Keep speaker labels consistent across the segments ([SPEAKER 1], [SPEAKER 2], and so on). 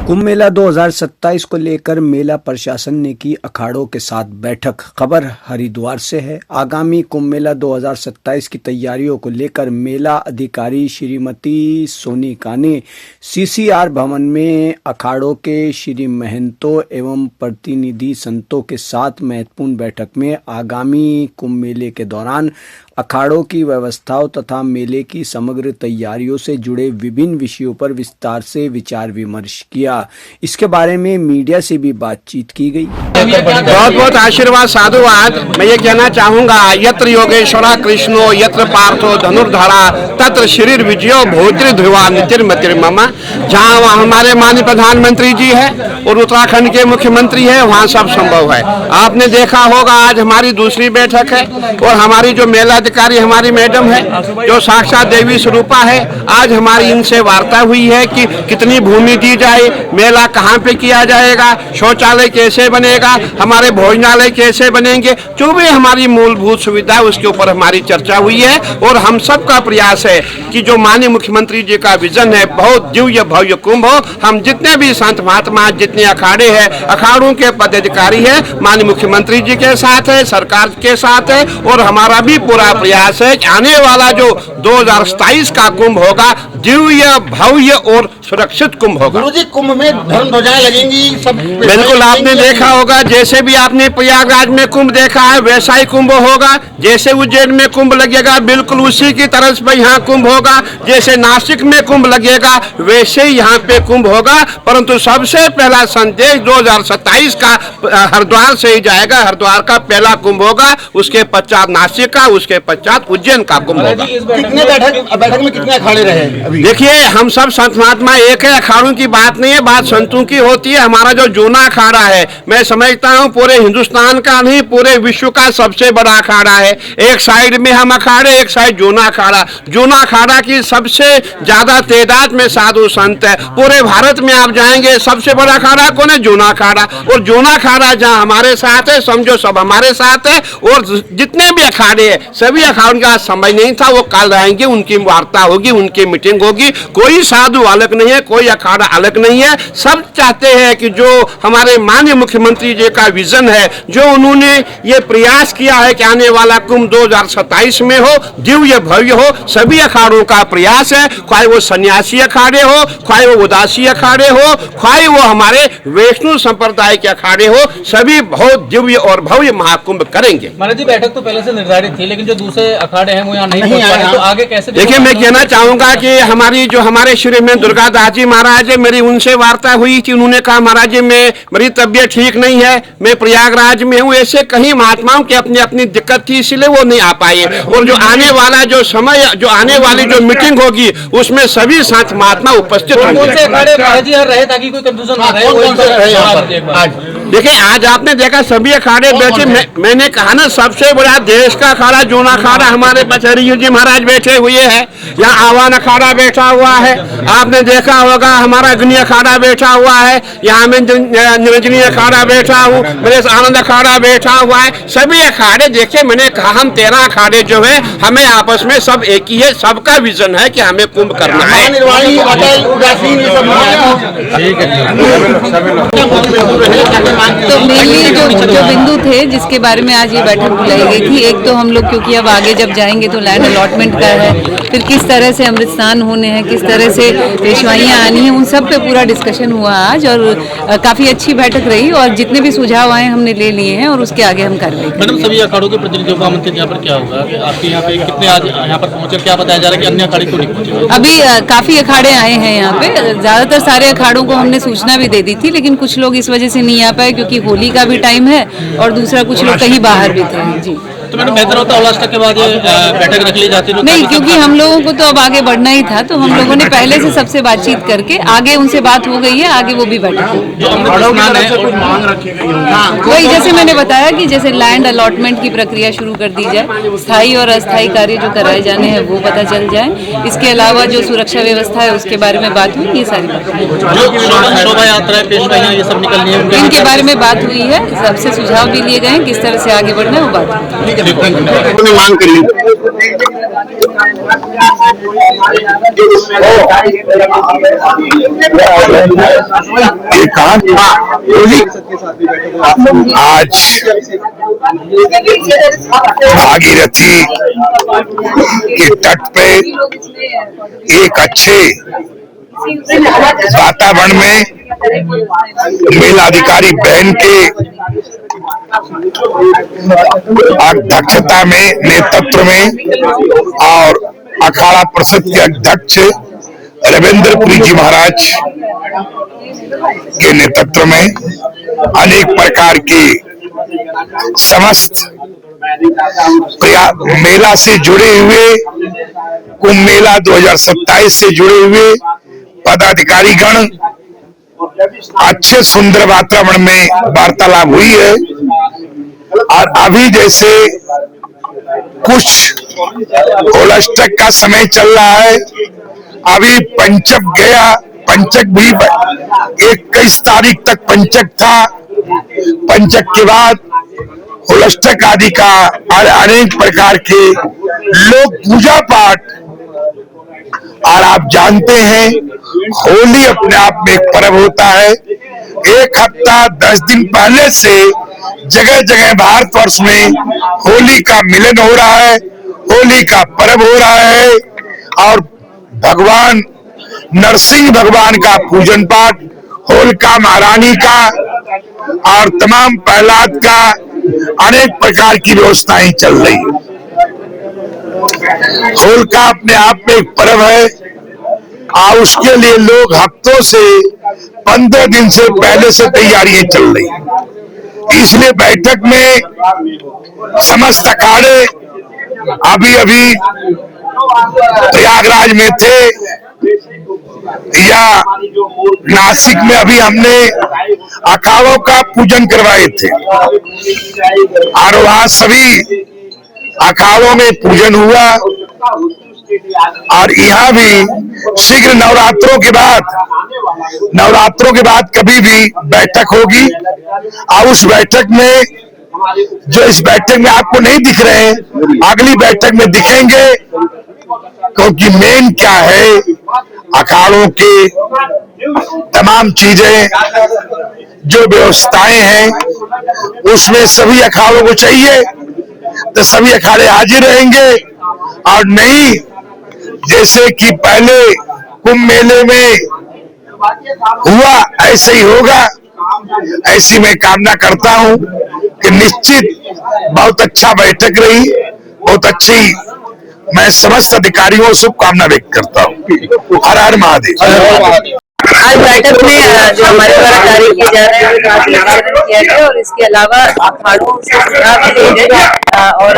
[SPEAKER 1] कुंभ मेला 2027 को लेकर मेला प्रशासन ने की अखाड़ों के साथ बैठक। खबर हरिद्वार से है। आगामी कुंभ मेला 2027 की तैयारियों को लेकर मेला अधिकारी श्रीमती सोनिका ने सीसीआर भवन में अखाड़ों के श्री महंतों एवं प्रतिनिधि संतों के साथ महत्वपूर्ण बैठक में आगामी कुंभ मेले के दौरान अखाड़ों की व्यवस्थाओं तथा मेले की समग्र तैयारियों से जुड़े विभिन्न विषयों पर विस्तार से विचार विमर्श किया। इसके बारे में मीडिया से भी बातचीत की गई।
[SPEAKER 2] बहुत बहुत आशीर्वाद साधुवाद। मैं ये कहना चाहूँगा, यत्र योगेश्वरा कृष्णो यत्र पार्थो धनुर्धरा तत्र शरीर विजयो भूति ध्रुवा नितिर्मतिर्मम। जहाँ हमारे माननीय प्रधानमंत्री जी है और उत्तराखंड के मुख्यमंत्री है, वहाँ सब संभव है। आपने देखा होगा आज हमारी दूसरी बैठक है और हमारी जो मेला अधिकारी हमारी मैडम है जो साक्षात देवी स्वरूपा है, आज हमारी इनसे वार्ता हुई है कि कितनी भूमि दी जाए, मेला कहाँ पे किया जाएगा, शौचालय कैसे बनेगा, हमारे भोजनालय कैसे बनेंगे, जो भी हमारी मूलभूत सुविधा है उसके ऊपर हमारी चर्चा हुई है। और हम सबका प्रयास है कि जो माननीय मुख्यमंत्री जी का विजन है बहुत दिव्य भव्य कुंभ हो। हम जितने भी संत महात्मा जितने अखाड़े हैं, अखाड़ों के पदाधिकारी है, माननीय मुख्यमंत्री जी के साथ है, सरकार के साथ है और हमारा भी पूरा प्रयास है कि आने वाला जो 2027 का कुंभ होगा दिव्य भव्य और सुरक्षित कुंभ होगा।
[SPEAKER 3] गुरुजी, कुंभ में धर्म ध्वजाएं लगेंगी सब?
[SPEAKER 2] बिल्कुल, आपने देखा होगा जैसे भी आपने प्रयागराज में कुंभ देखा है वैसा ही कुंभ होगा। जैसे उज्जैन में कुंभ लगेगा बिल्कुल उसी की तरह से यहाँ कुंभ होगा। जैसे नासिक में कुंभ लगेगा वैसे ही यहाँ पे कुंभ होगा। परंतु सबसे पहला संदेश 2027 का हरिद्वार से ही जाएगा। हरिद्वार का पहला कुंभ होगा, उसके पश्चात नासिक का, उसके पश्चात उज्जैन का कुंभ होगा।
[SPEAKER 3] कितने बैठक में कितने अखाड़े रहे?
[SPEAKER 2] देखिए, हम सब संत महात्मा एक है, अखाड़ों की बात नहीं है, बात संतों की होती है। हमारा जो जूना अखाड़ा है, मैं समझता हूँ पूरे हिंदुस्तान का नहीं पूरे विश्व का सबसे बड़ा अखाड़ा है। एक साइड में हम अखाड़े, एक साइड जूना अखाड़ा। जूना अखाड़ा की सबसे ज्यादा तादाद में साधु संत है। पूरे भारत में आप जाएंगे सबसे बड़ा अखाड़ा कौन है? जूना अखाड़ा। और जूना अखाड़ा जहाँ हमारे साथ है समझो सब हमारे साथ है। और जितने भी अखाड़े हैं सभी अखाड़ों का समय नहीं था, वो कल रहेंगे, उनकी वार्ता होगी, उनकी मीटिंग होगी। कोई साधु अलग नहीं है, कोई अखाड़ा अलग नहीं है। सब चाहते हैं कि जो हमारे माननीय मुख्यमंत्री जी का विजन है, जो उन्होंने ये प्रयास किया है कि आने वाला कुंभ 2027 में हो, दिव्य भव्य हो, सभी अखाड़ों का प्रयास है। चाहे वो सन्यासी अखाड़े हो, चाहे वो उदासी अखाड़े हो, चाहे वो हमारे वैष्णव संप्रदाय के अखाड़े हो, सभी बहुत दिव्य और भव्य महाकुंभ करेंगे।
[SPEAKER 4] महाराज जी, बैठक तो पहले से निर्धारित थी, लेकिन जो दूसरे अखाड़े हैं वो यहाँ नहीं आए, तो आगे कैसे?
[SPEAKER 2] देखिए, मैं कहना चाहूंगा कि हमारे श्री में दुर्गा दास जी महाराज है, मेरी उनसे वार्ता हुई थी। उन्होंने कहा महाराज जी मेरी तबीयत ठीक नहीं है, मैं प्रयागराज में हूँ। ऐसे कहीं महात्माओं की अपनी अपनी दिक्कत थी, इसलिए वो नहीं आ पाए। और जो आने वाला जो समय, जो आने वाली जो मीटिंग होगी उसमें सभी संत महात्मा उपस्थित
[SPEAKER 4] होंगे ताकि कोई कंफ्यूजन ना रहे।
[SPEAKER 2] देखिए, आज आपने देखा सभी अखाड़े बैठे। मैंने कहा ना सबसे बड़ा देश का अखाड़ा जूना अखाड़ा हमारे पचहरी जी महाराज बैठे हुए हैं। यहाँ आवान अखाड़ा बैठा हुआ है, आपने देखा होगा हमारा अग्नि अखाड़ा बैठा हुआ है, यहाँ में निरंजनी अखाड़ा बैठा हूँ, मेरे आनंद अखाड़ा बैठा हुआ है। सभी अखाड़े देखिए, मैंने कहा हम 13 अखाड़े जो है हमें आपस में सब एक ही है, सबका विजन है कि हमें कुंभ करना है।
[SPEAKER 5] तो मेनली जो बिंदु थे जिसके बारे में आज ये बैठक बुलाई गई थी, एक तो हम लोग क्योंकि अब आगे जब जाएंगे तो लैंड अलॉटमेंट का है, फिर किस तरह से अमृत स्नान होने हैं, किस तरह से पेशवाइयाँ आनी हैं, उन सब पे पूरा डिस्कशन हुआ आज। और काफ़ी अच्छी बैठक रही और जितने भी सुझाव आए हमने ले लिए हैं और उसके आगे हम कार्रवाई।
[SPEAKER 4] मैडम, सभी अखाड़ों के प्रतिनिधियों का आमंत्रित यहाँ पर क्या होगा? आपके यहाँ पे कितने आज यहाँ पर पहुँचे, क्या बताया जा रहा है कि अन्य अखाड़े क्यों नहीं पहुँचे?
[SPEAKER 5] अभी काफ़ी अखाड़े आए हैं यहाँ पे। ज़्यादातर सारे अखाड़ों को हमने सूचना भी दे दी थी, लेकिन कुछ लोग इस वजह से नहीं आ पाए क्योंकि होली का भी टाइम है और दूसरा कुछ लोग कहीं बाहर भी थे। जी,
[SPEAKER 4] तो मैंने बेहतर होता है के बाद ये बैठक रख ली जाती है?
[SPEAKER 5] नहीं, क्योंकि हम लोगों को तो अब आगे बढ़ना ही था, तो हम लोगों ने पहले से सबसे बातचीत करके आगे उनसे बात हो गई है, आगे वो भी बैठक होगी। वही जैसे मैंने बताया कि जैसे लैंड अलॉटमेंट की प्रक्रिया शुरू कर दी जाए, स्थायी और अस्थायी कार्य जो कराए जाने हैं वो पता चल जाए। इसके अलावा जो सुरक्षा व्यवस्था है उसके बारे में बात हुई, ये सारी बातें,
[SPEAKER 4] शोभा यात्रा पेशवाइयाँ ये सब निकलनी है,
[SPEAKER 5] इनके बारे में बात हुई है। सबसे सुझाव भी लिए गए हैं, किस तरह से आगे बढ़ना है वो बात हुई।
[SPEAKER 2] अपनी मांग करी।
[SPEAKER 6] ये कहा आज भागीरथी के तट पे एक अच्छे वातावरण में मेलाधिकारी बहन के अध्यक्षता में, नेतृत्व में और अखाड़ा परिषद के अध्यक्ष रविंद्रपुरी जी महाराज के नेतृत्व में अनेक प्रकार के समस्त मेला से जुड़े हुए, कुंभ मेला 2027 से जुड़े हुए पदाधिकारी गण अच्छे सुंदर वातावरण में वार्तालाप हुई है। और अभी जैसे कुछ होलस्टक का समय चल रहा है, अभी पंचक गया, पंचक भी 21 तारीख तक पंचक था। पंचक के बाद होलस्टक आदि का अनेक प्रकार के लोग पूजा पाठ, और आप जानते हैं होली अपने आप में एक पर्व होता है। एक हफ्ता 10 दिन पहले से जगह जगह भारतवर्ष में होली का मिलन हो रहा है, होली का पर्व हो रहा है और भगवान नरसिंह भगवान का पूजन पाठ, होलिका महारानी का और तमाम प्रहलाद का अनेक प्रकार की व्यवस्थाएं चल रही है। होलिका अपने आप में एक पर्व है और उसके लिए लोग हफ्तों से 15 दिन से पहले से तैयारियां चल रही हैं। इसलिए बैठक में समस्त अखाड़े अभी प्रयागराज में थे या नासिक में, अभी हमने अखाड़ों का पूजन करवाए थे और वहां सभी अखाड़ों में पूजन हुआ। और यहाँ भी शीघ्र नवरात्रों के बाद कभी भी बैठक होगी और उस बैठक में, जो इस बैठक में आपको नहीं दिख रहे हैं, अगली बैठक में दिखेंगे। क्योंकि मेन क्या है, अखाड़ों के तमाम चीजें जो व्यवस्थाएं हैं उसमें सभी अखाड़ों को चाहिए तो सभी अखाड़े हाजिर रहेंगे। और नहीं जैसे कि पहले कुंभ मेले में हुआ ऐसे ही होगा, ऐसी मैं कामना करता हूं कि निश्चित बहुत अच्छा बैठक रही, बहुत अच्छी। मैं समस्त अधिकारियों को शुभकामना व्यक्त करता हूं। हर हर महादेव।
[SPEAKER 5] आज बैठक में जो हमारे द्वारा कार्य किए जा रहे हैं काफी अच्छा किया गया और इसके अलावा अखाड़ों से सुझाव भी लिए गए और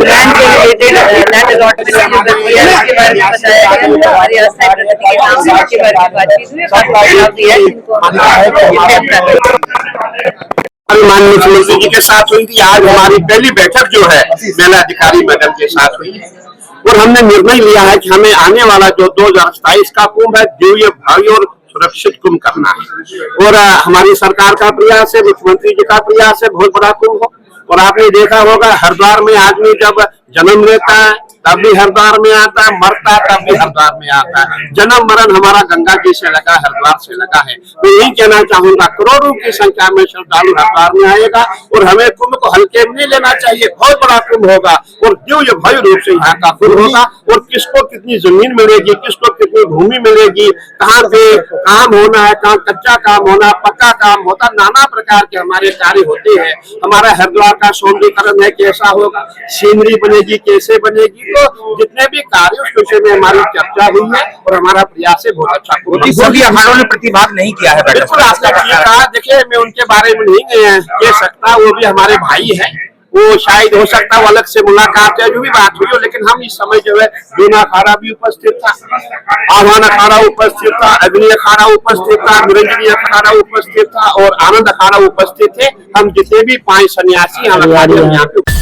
[SPEAKER 5] लैंड के रिलेटेड लैंड अलॉटमेंट की जो प्रक्रिया है उसके बारे में बताया गया। हमारी अस्थायी प्रगति के नाम से उसके बारे में बातचीत हुई, काफी सुझाव दिया जिनको
[SPEAKER 2] माननीय मुख्यमंत्री जी के साथ हुई थी। आज हमारी पहली बैठक जो है मेला अधिकारी मैडम के साथ हुई है और हमने निर्णय लिया है कि हमें आने वाला जो 2027 का कुंभ है, दिव्य भव्य और सुरक्षित कुंभ करना है। और हमारी सरकार का प्रयास है, मुख्यमंत्री जी का प्रयास है, बहुत बड़ा कुंभ हो। और आपने देखा होगा हरिद्वार में आदमी जब जन्म लेता है तब भी हरिद्वार में आता है, मरता है तब भी हरिद्वार में आता है। जन्म मरण हमारा गंगा जी से लगा, हरिद्वार से लगा है। मैं यही कहना चाहूंगा, करोड़ों की संख्या में श्रद्धालु हरिद्वार में आएगा और हमें कुंभ को हल्के में नहीं लेना चाहिए। बहुत बड़ा कुंभ होगा और दिव्य भव्य रूप से यहाँ का कुंभ होगा। और किसको कितनी जमीन मिलेगी, किसको कितनी भूमि मिलेगी, कहाँ पे काम होना है, कहाँ कच्चा काम होना, पक्का काम होता, नाना प्रकार के हमारे कार्य होते हैं। हमारा हरिद्वार का सौंदर्यीकरण है, कैसा होगा, सीनरी बनेगी, कैसे बनेगी, तो जितने भी कार्य उस विषय में हमारी चर्चा हुई है और हमारा प्रयास है बहुत अच्छा।
[SPEAKER 3] अखाड़ों ने प्रतिभाग नहीं किया है।
[SPEAKER 2] बिल्कुल आपने कहा, देखिए मैं उनके बारे में नहीं कह सकता, वो भी हमारे भाई है, वो शायद हो सकता है वो अलग से मुलाकात है, जो भी बात हुई हो। लेकिन हम इस समय जो है दूना अखाड़ा भी उपस्थित था, आह्वान अखाड़ा उपस्थित था, अग्नि अखाड़ा उपस्थित था, निरंजनी अखाड़ा उपस्थित था और आनंद अखाड़ा उपस्थित थे। हम जितने भी 5 सन्यासी यहाँ पे